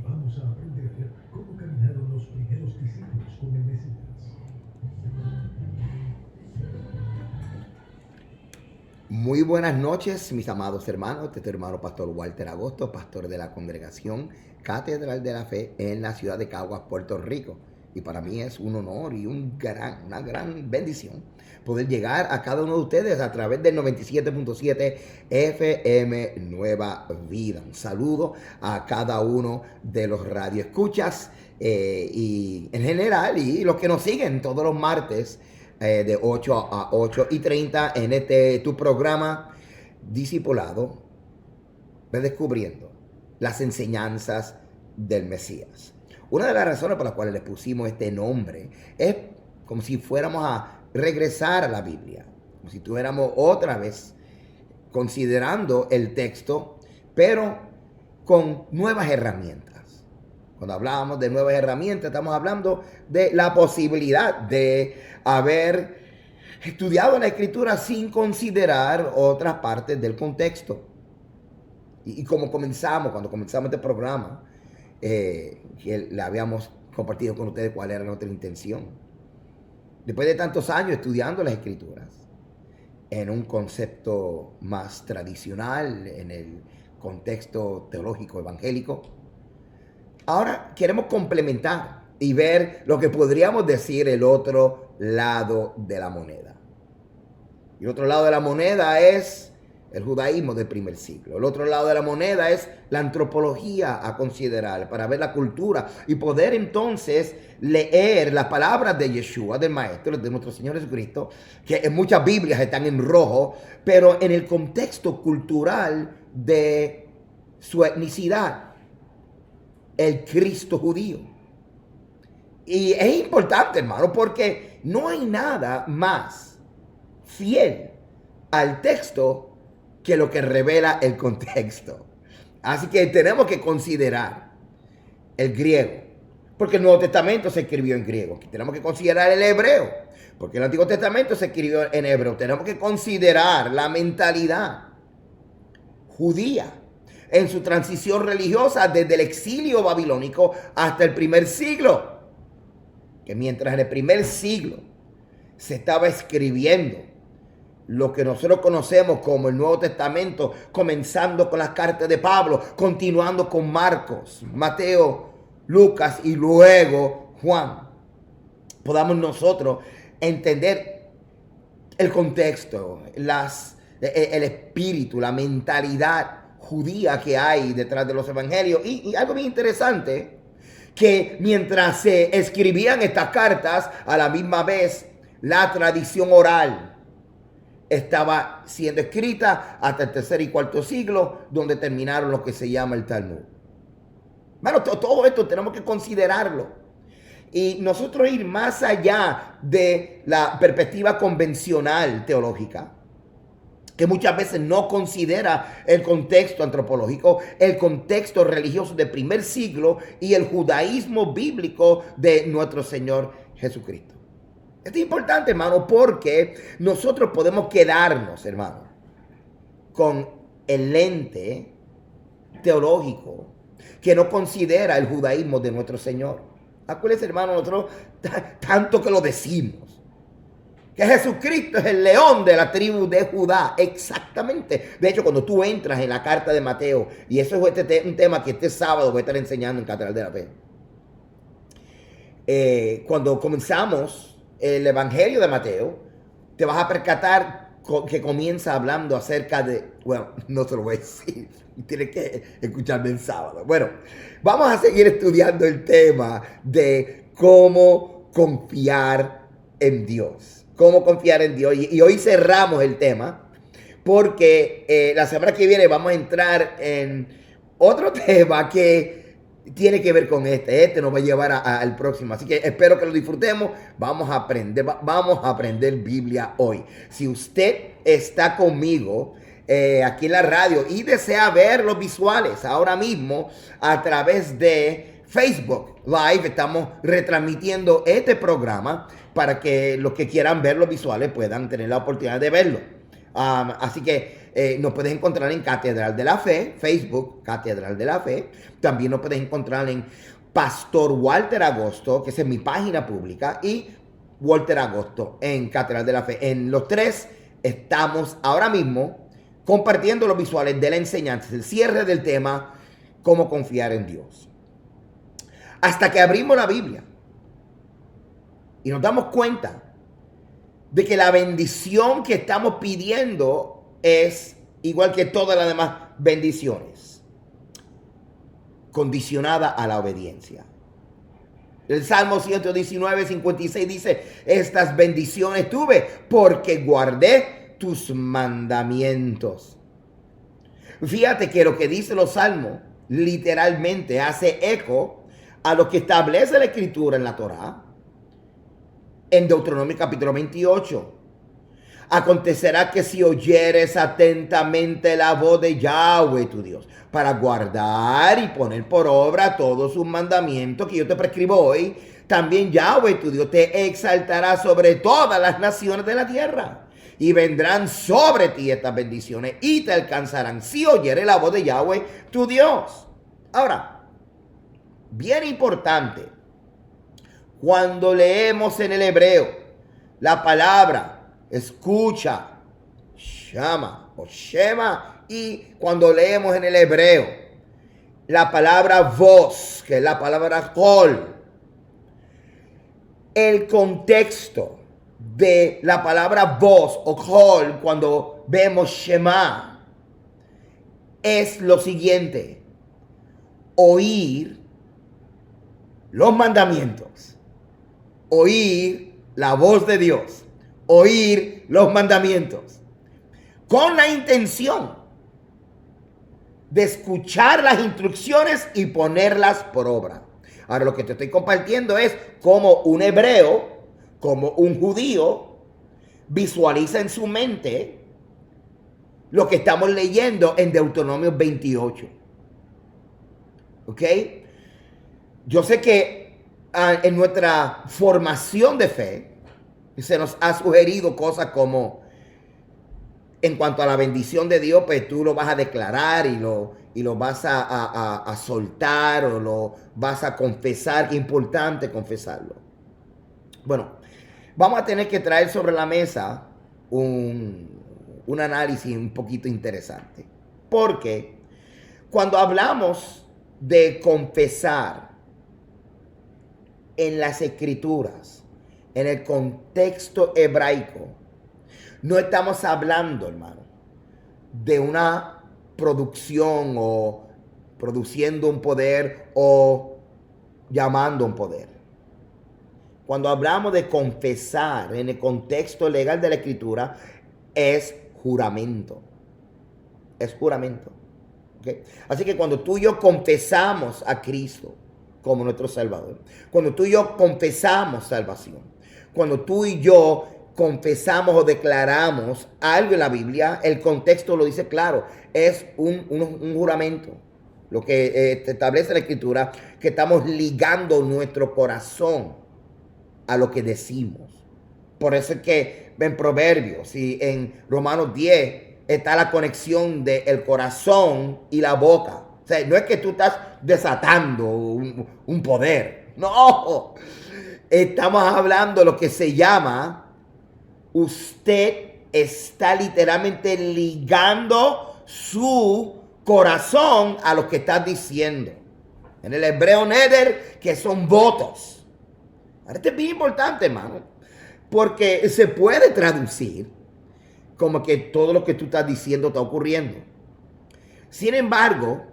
vamos a aprender cómo caminaron los primeros discípulos con el Mesías. Muy buenas noches, mis amados hermanos. Este es tu hermano Pastor Walter Agosto, pastor de la Congregación Catedral de la Fe en la ciudad de Caguas, Puerto Rico. Y para mí es un honor y una gran bendición poder llegar a cada uno de ustedes a través del 97.7 FM Nueva Vida. Un saludo a cada uno de los radioescuchas y en general y los que nos siguen todos los martes de 8 a 8:30 en tu programa Discipulado, redescubriendo las enseñanzas del Mesías. Una de las razones por las cuales le pusimos este nombre es como si fuéramos a regresar a la Biblia, como si estuviéramos otra vez considerando el texto, pero con nuevas herramientas. Cuando hablábamos de nuevas herramientas, estamos hablando de la posibilidad de haber estudiado la Escritura sin considerar otras partes del contexto. Y como cuando comenzamos este programa, que le habíamos compartido con ustedes cuál era nuestra intención. Después de tantos años estudiando las Escrituras, en un concepto más tradicional, en el contexto teológico evangélico, ahora queremos complementar y ver lo que podríamos decir el otro lado de la moneda. Y el otro lado de la moneda es el judaísmo del primer siglo. El otro lado de la moneda es la antropología a considerar para ver la cultura y poder entonces leer las palabras de Yeshua, del Maestro, de nuestro Señor Jesucristo, que en muchas Biblias están en rojo, pero en el contexto cultural de su etnicidad, el Cristo judío. Y es importante, hermano, porque no hay nada más fiel al texto que lo que revela el contexto. Así que tenemos que considerar el griego, porque el Nuevo Testamento se escribió en griego. Tenemos que considerar el hebreo, porque el Antiguo Testamento se escribió en hebreo. Tenemos que considerar la mentalidad judía en su transición religiosa desde el exilio babilónico hasta el primer siglo. Que mientras en el primer siglo se estaba escribiendo lo que nosotros conocemos como el Nuevo Testamento, comenzando con las cartas de Pablo, continuando con Marcos, Mateo, Lucas y luego Juan, podamos nosotros entender el contexto, el espíritu, la mentalidad judía que hay detrás de los evangelios. Y algo bien interesante, que mientras se escribían estas cartas, a la misma vez la tradición oral estaba siendo escrita hasta el tercer y cuarto siglo, donde terminaron lo que se llama el Talmud. Bueno, todo esto tenemos que considerarlo. Y nosotros ir más allá de la perspectiva convencional teológica, que muchas veces no considera el contexto antropológico, el contexto religioso del primer siglo y el judaísmo bíblico de nuestro Señor Jesucristo. Esto es importante, hermano, porque nosotros podemos quedarnos, hermano, con el lente teológico que no considera el judaísmo de nuestro Señor. Acuérdense, hermano, nosotros tanto que lo decimos, que Jesucristo es el león de la tribu de Judá. Exactamente. De hecho, cuando tú entras en la carta de Mateo, y eso es un tema que este sábado voy a estar enseñando en Catedral de la Fe. Cuando comenzamos el Evangelio de Mateo, te vas a percatar que comienza hablando acerca de, bueno, no se lo voy a decir, tienes que escucharme el sábado. Bueno, vamos a seguir estudiando el tema de cómo confiar en Dios. Cómo confiar en Dios. Y hoy cerramos el tema porque la semana que viene vamos a entrar en otro tema que tiene que ver con este nos va a llevar al próximo, así que espero que lo disfrutemos. Vamos a aprender Biblia hoy. Si usted está conmigo aquí en la radio y desea ver los visuales ahora mismo a través de Facebook Live, estamos retransmitiendo este programa para que los que quieran ver los visuales puedan tener la oportunidad de verlo. Así que nos puedes encontrar en Catedral de la Fe, Facebook, Catedral de la Fe. También nos puedes encontrar en Pastor Walter Agosto, que esa es mi página pública, y Walter Agosto en Catedral de la Fe. En los tres estamos ahora mismo compartiendo los visuales de la enseñanza, el cierre del tema, cómo confiar en Dios. Hasta que abrimos la Biblia y nos damos cuenta de que la bendición que estamos pidiendo es igual que todas las demás bendiciones, condicionada a la obediencia. El Salmo 119, 56 dice, estas bendiciones tuve porque guardé tus mandamientos. Fíjate que lo que dice los salmos literalmente hace eco a lo que establece la Escritura en la Torá. En Deuteronomio capítulo 28. Acontecerá que si oyeres atentamente la voz de Yahweh tu Dios, para guardar y poner por obra todos sus mandamientos que yo te prescribo hoy, también Yahweh tu Dios te exaltará sobre todas las naciones de la tierra. Y vendrán sobre ti estas bendiciones y te alcanzarán si oyeres la voz de Yahweh tu Dios. Ahora, bien importante, cuando leemos en el hebreo la palabra escucha, shama o shema, y cuando leemos en el hebreo la palabra voz, que es la palabra kol, el contexto de la palabra voz o kol cuando vemos shema es lo siguiente: oír los mandamientos. Oír la voz de Dios, oír los mandamientos, con la intención de escuchar las instrucciones y ponerlas por obra. Ahora lo que te estoy compartiendo es cómo un hebreo, como un judío, visualiza en su mente lo que estamos leyendo en Deuteronomio 28. ¿Ok? Yo sé que en nuestra formación de fe se nos ha sugerido cosas como, en cuanto a la bendición de Dios, pues tú lo vas a declarar y lo vas a soltar o lo vas a confesar. Qué importante confesarlo. Bueno, vamos a tener que traer sobre la mesa un análisis un poquito interesante. Porque cuando hablamos de confesar en las Escrituras, en el contexto hebraico, no estamos hablando, hermano, de una producción o produciendo un poder o llamando un poder. Cuando hablamos de confesar en el contexto legal de la Escritura, es juramento. Es juramento. ¿Okay? Así que cuando tú y yo confesamos a Cristo como nuestro Salvador, cuando tú y yo confesamos salvación, cuando tú y yo confesamos o declaramos algo en la Biblia, el contexto lo dice claro, es un juramento. Lo que establece la Escritura, que estamos ligando nuestro corazón a lo que decimos. Por eso es que en Proverbios y en Romanos 10 está la conexión del corazón y la boca. O sea, no es que tú estás desatando un poder. No. Estamos hablando de lo que se llama, usted está literalmente ligando su corazón a lo que está diciendo. En el hebreo neder, que son votos. Ahora, esto es bien importante, hermano, porque se puede traducir como que todo lo que tú estás diciendo está ocurriendo. Sin embargo,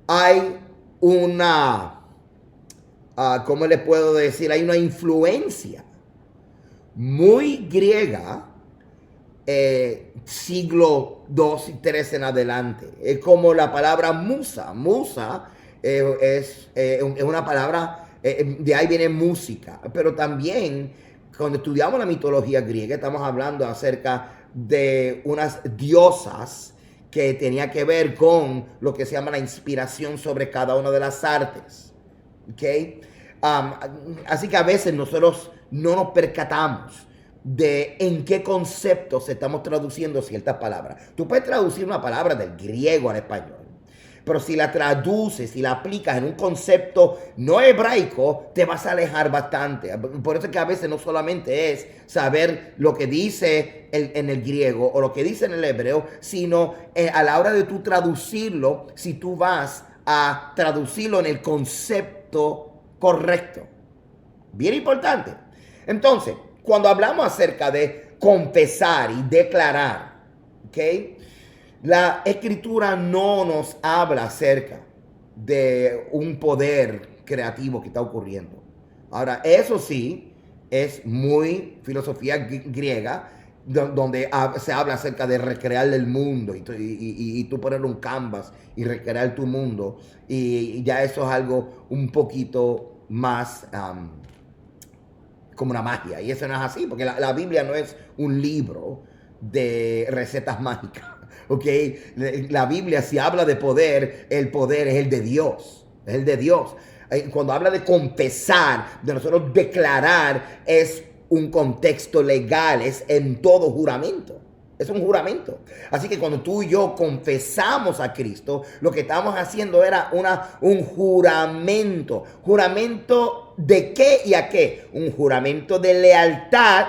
hay una, ¿cómo les puedo decir? Hay una influencia muy griega, siglo II y III en adelante. Es como la palabra musa. Musa es una palabra, de ahí viene música. Pero también, cuando estudiamos la mitología griega, estamos hablando acerca de unas diosas que tenía que ver con lo que se llama la inspiración sobre cada una de las artes. ¿Okay? Así que a veces nosotros no nos percatamos de en qué conceptos estamos traduciendo ciertas palabras. Tú puedes traducir una palabra del griego al español, pero si la traduces, si la aplicas en un concepto no hebraico, te vas a alejar bastante. Por eso es que a veces no solamente es saber lo que dice en el griego o lo que dice en el hebreo, sino a la hora de tú traducirlo, si tú vas a traducirlo en el concepto correcto. Bien importante. Entonces, cuando hablamos acerca de confesar y declarar, ¿ok? La escritura no nos habla acerca de un poder creativo que está ocurriendo. Ahora, eso sí, es muy filosofía griega, donde se habla acerca de recrear el mundo y tú poner un canvas y recrear tu mundo. Y ya eso es algo un poquito más como una magia. Y eso no es así, porque la Biblia no es un libro de recetas mágicas. Okay. La Biblia, si habla de poder, el poder es el de Dios. Es el de Dios. Cuando habla de confesar, de nosotros declarar, es un contexto legal, es en todo juramento. Es un juramento. Así que cuando tú y yo confesamos a Cristo, lo que estamos haciendo era un juramento. ¿Juramento de qué y a qué? Un juramento de lealtad,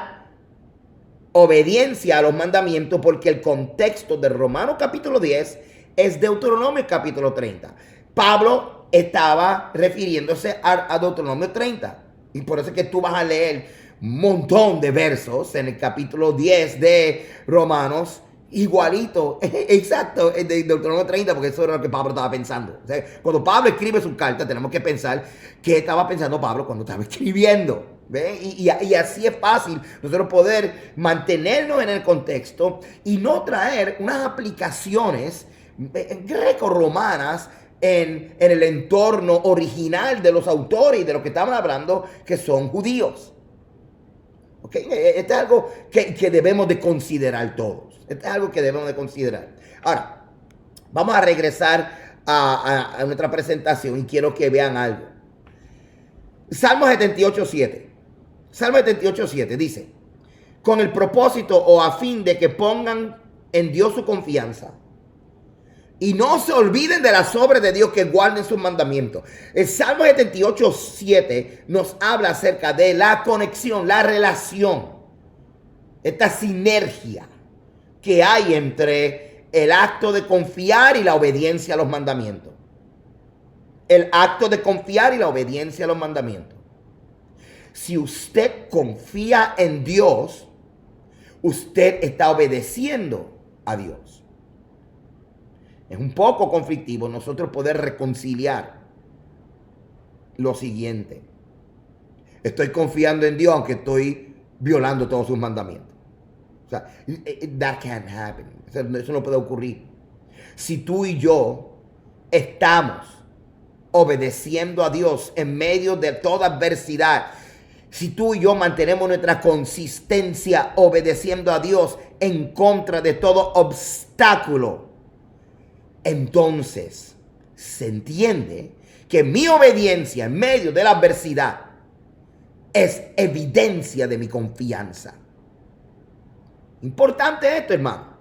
obediencia a los mandamientos, porque el contexto de Romanos capítulo 10 es Deuteronomio capítulo 30. Pablo estaba refiriéndose a Deuteronomio 30. Y por eso es que tú vas a leer un montón de versos en el capítulo 10 de Romanos, igualito, exacto, de Deuteronomio 30, porque eso era lo que Pablo estaba pensando. O sea, cuando Pablo escribe su carta, tenemos que pensar qué estaba pensando Pablo cuando estaba escribiendo. ¿Ven? Y así es fácil nosotros poder mantenernos en el contexto y no traer unas aplicaciones greco-romanas en el entorno original de los autores y de los que estaban hablando, que son judíos. ¿Okay? Esto es algo que debemos de considerar todos. Esto es algo que debemos de considerar. Ahora, vamos a regresar a nuestra presentación y quiero que vean algo. Salmo 78:7. Salmo 78:7 dice: con el propósito o a fin de que pongan en Dios su confianza y no se olviden de las obras de Dios, que guarden sus mandamientos. El Salmo 78:7 nos habla acerca de la conexión, la relación, esta sinergia que hay entre el acto de confiar y la obediencia a los mandamientos. El acto de confiar y la obediencia a los mandamientos. Si usted confía en Dios, usted está obedeciendo a Dios. Es un poco conflictivo nosotros poder reconciliar lo siguiente: estoy confiando en Dios aunque estoy violando todos sus mandamientos. O sea, that can't happen. Eso no puede ocurrir. Si tú y yo estamos obedeciendo a Dios en medio de toda adversidad, si tú y yo mantenemos nuestra consistencia obedeciendo a Dios en contra de todo obstáculo, entonces se entiende que mi obediencia en medio de la adversidad es evidencia de mi confianza. Importante esto, hermano.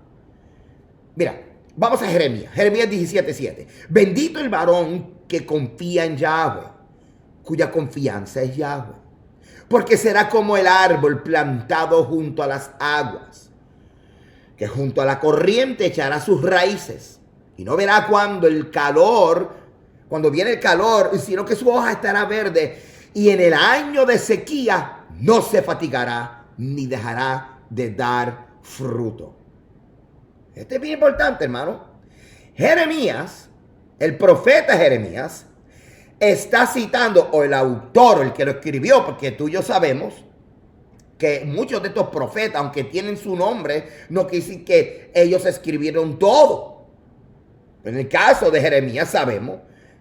Mira, vamos a Jeremías. Jeremías 17:7. Bendito el varón que confía en Yahweh, cuya confianza es Yahweh. Porque será como el árbol plantado junto a las aguas, que junto a la corriente echará sus raíces, y no verá cuando viene el calor, sino que su hoja estará verde, y en el año de sequía no se fatigará, ni dejará de dar fruto. Esto es bien importante, hermano. Jeremías, el profeta Jeremías, está citando, o el autor, el que lo escribió, porque tú y yo sabemos que muchos de estos profetas, aunque tienen su nombre, no quiere decir que ellos escribieron todo. En el caso de Jeremías sabemos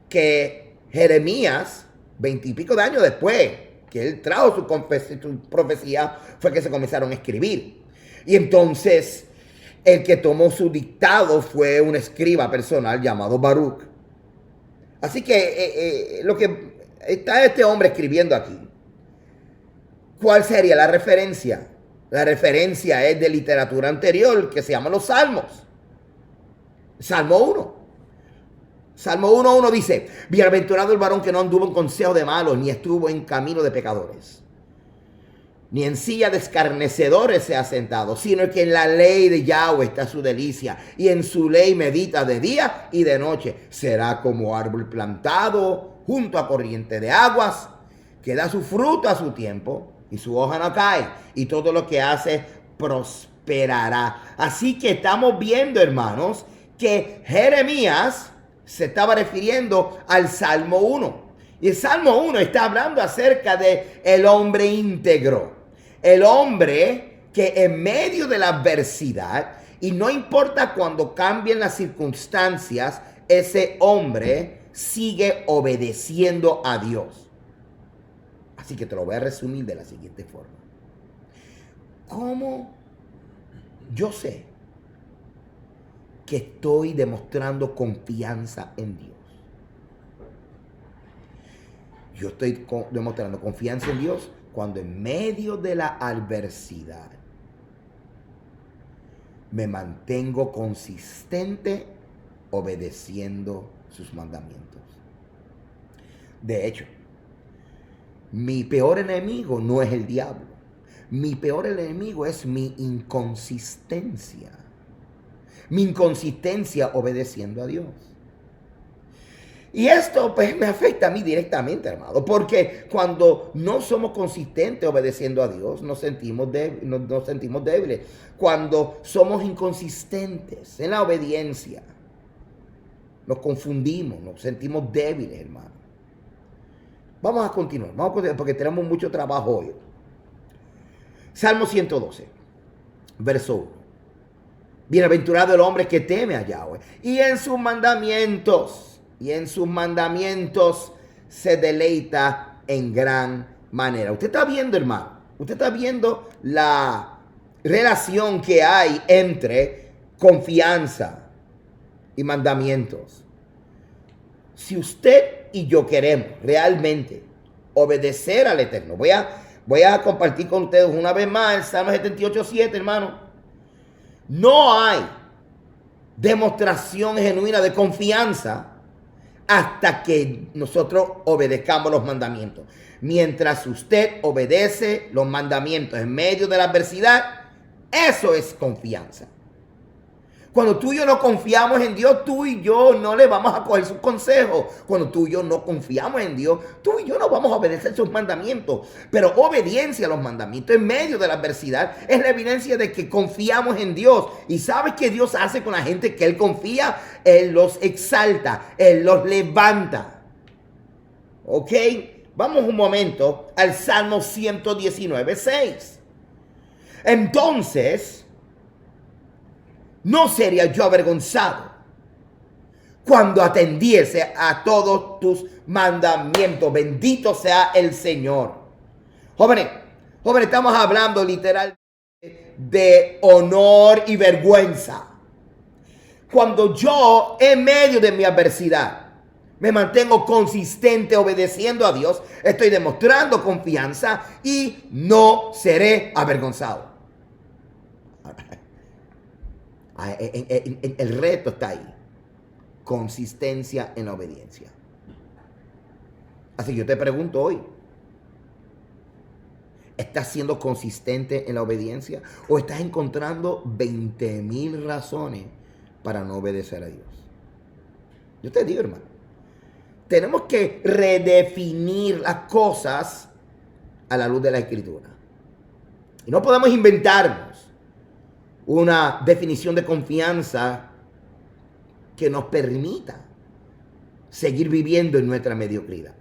que Jeremías, 20 y pico de años después que él trajo su profecía, fue que se comenzaron a escribir. Y entonces el que tomó su dictado fue un escriba personal llamado Baruch. Así que lo que está este hombre escribiendo aquí, ¿cuál sería la referencia? La referencia es de literatura anterior que se llama los Salmos. Salmo 1. Salmo 1:1 dice: bienaventurado el varón que no anduvo en consejo de malos, ni estuvo en camino de pecadores, ni en silla de escarnecedores se ha sentado, sino que en la ley de Yahweh está su delicia, y en su ley medita de día y de noche. Será como árbol plantado junto a corriente de aguas, que da su fruto a su tiempo, y su hoja no cae, y todo lo que hace prosperará. Así que estamos viendo, hermanos, que Jeremías se estaba refiriendo al Salmo 1. Y el Salmo 1 está hablando acerca de el hombre íntegro. El hombre que en medio de la adversidad, y no importa cuando cambien las circunstancias, ese hombre sigue obedeciendo a Dios. Así que te lo voy a resumir de la siguiente forma. ¿Cómo yo sé que estoy demostrando confianza en Dios? Yo estoy demostrando confianza en Dios cuando en medio de la adversidad me mantengo consistente obedeciendo sus mandamientos. De hecho, mi peor enemigo no es el diablo. Mi peor enemigo es mi inconsistencia. Mi inconsistencia obedeciendo a Dios. Y esto pues me afecta a mí directamente, hermano, porque cuando no somos consistentes obedeciendo a Dios, nos sentimos débiles. Cuando somos inconsistentes en la obediencia, nos confundimos, nos sentimos débiles, hermano. Vamos a continuar porque tenemos mucho trabajo hoy. Salmo 112, verso 1. Bienaventurado el hombre que teme a Yahweh y en sus mandamientos se deleita en gran manera. Usted está viendo, hermano, usted está viendo la relación que hay entre confianza y mandamientos. Si usted y yo queremos realmente obedecer al Eterno, voy a compartir con ustedes una vez más el Salmo 78:7, hermano. No hay demostración genuina de confianza hasta que nosotros obedezcamos los mandamientos. Mientras usted obedece los mandamientos en medio de la adversidad, eso es confianza. Cuando tú y yo no confiamos en Dios, tú y yo no le vamos a coger sus consejos. Cuando tú y yo no confiamos en Dios, tú y yo no vamos a obedecer sus mandamientos. Pero obediencia a los mandamientos en medio de la adversidad es la evidencia de que confiamos en Dios. ¿Y sabes qué Dios hace con la gente que Él confía? Él los exalta, Él los levanta. ¿Ok? Vamos un momento al Salmo 119:6. Entonces, no sería yo avergonzado cuando atendiese a todos tus mandamientos. Bendito sea el Señor. Jóvenes, estamos hablando literalmente de honor y vergüenza. Cuando yo, en medio de mi adversidad, me mantengo consistente obedeciendo a Dios, estoy demostrando confianza y no seré avergonzado. El reto está ahí. Consistencia en la obediencia. Así que yo te pregunto hoy, ¿estás siendo consistente en la obediencia? ¿O estás encontrando 20,000 razones para no obedecer a Dios? Yo te digo, hermano, tenemos que redefinir las cosas a la luz de la Escritura. Y no podemos inventarnos una definición de confianza que nos permita seguir viviendo en nuestra mediocridad,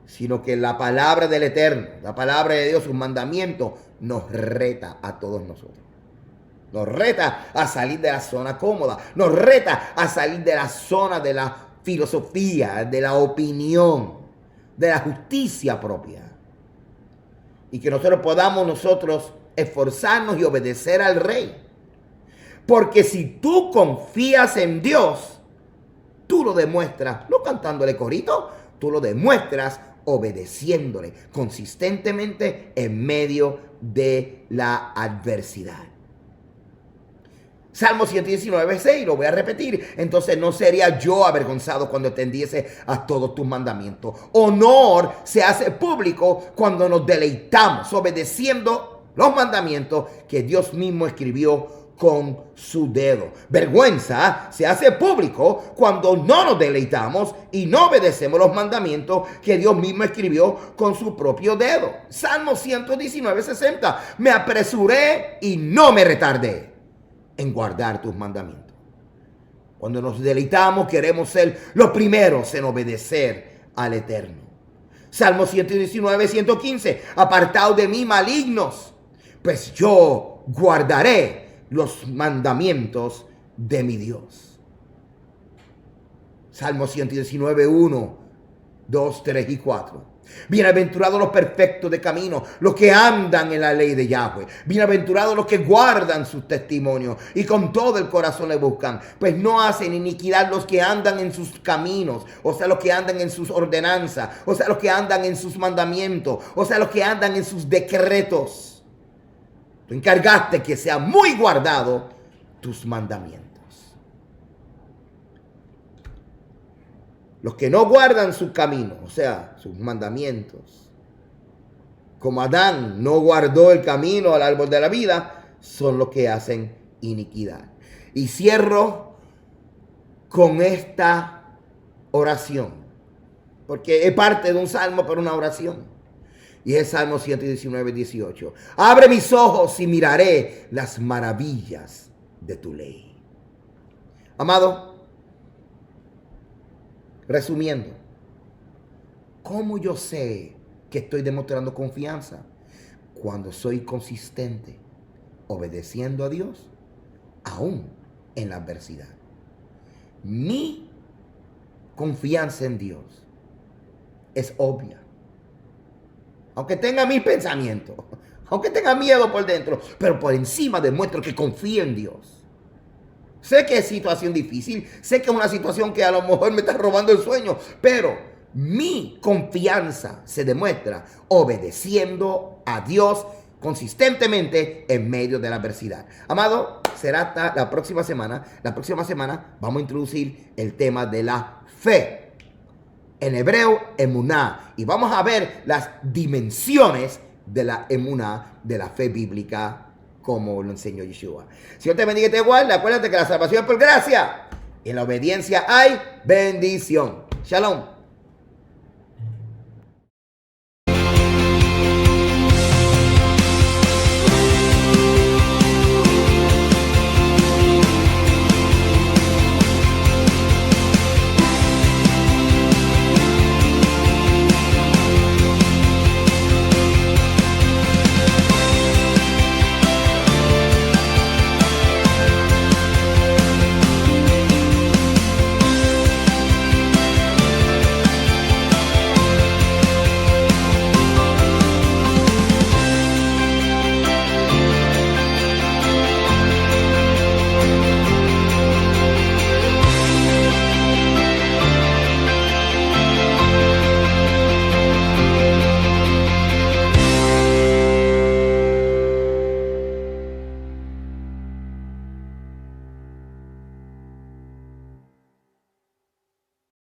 sino que la palabra del Eterno, la palabra de Dios, sus mandamientos, nos reta a todos nosotros. Nos reta a salir de la zona cómoda, nos reta a salir de la zona de la filosofía, de la opinión, de la justicia propia. Y que nosotros podamos esforzarnos y obedecer al Rey. Porque si tú confías en Dios, tú lo demuestras, no cantándole corito, tú lo demuestras obedeciéndole consistentemente en medio de la adversidad. Salmo 119, 6, lo voy a repetir. Entonces no sería yo avergonzado cuando atendiese a todos tus mandamientos. Honor se hace público cuando nos deleitamos obedeciendo los mandamientos que Dios mismo escribió con su dedo. Vergüenza se hace público cuando no nos deleitamos y no obedecemos los mandamientos que Dios mismo escribió con su propio dedo. Salmo 119, 60. Me apresuré y no me retardé en guardar tus mandamientos. Cuando nos deleitamos, queremos ser los primeros en obedecer al Eterno. Salmo 119, 115. Apartaos de mí, malignos, pues yo guardaré los mandamientos de mi Dios. Salmo 119, 1, 2, 3 y 4. Bienaventurados los perfectos de camino, los que andan en la ley de Yahweh. Bienaventurados los que guardan sus testimonios y con todo el corazón le buscan, pues no hacen iniquidad los que andan en sus caminos, o sea, los que andan en sus ordenanzas, o sea, los que andan en sus mandamientos, o sea, los que andan en sus decretos. Tú encargaste que sea muy guardado tus mandamientos. Los que no guardan su camino, o sea, sus mandamientos, como Adán no guardó el camino al árbol de la vida, son los que hacen iniquidad. Y cierro con esta oración, porque es parte de un salmo, pero una oración. Y es Salmo 119, 18. Abre mis ojos y miraré las maravillas de tu ley. Amado, resumiendo, ¿cómo yo sé que estoy demostrando confianza? Cuando soy consistente, obedeciendo a Dios, aún en la adversidad. Mi confianza en Dios es obvia. Aunque tenga mis pensamientos, aunque tenga miedo por dentro, pero por encima demuestro que confío en Dios. Sé que es situación difícil, sé que es una situación que a lo mejor me está robando el sueño, pero mi confianza se demuestra obedeciendo a Dios consistentemente en medio de la adversidad. Amado, será hasta la próxima semana. La próxima semana vamos a introducir el tema de la fe. En hebreo, emuná. Y vamos a ver las dimensiones de la emuná, de la fe bíblica, como lo enseñó Yeshua. Si Dios te bendiga y te guarda, acuérdate que la salvación es por gracia. En la obediencia hay bendición. Shalom.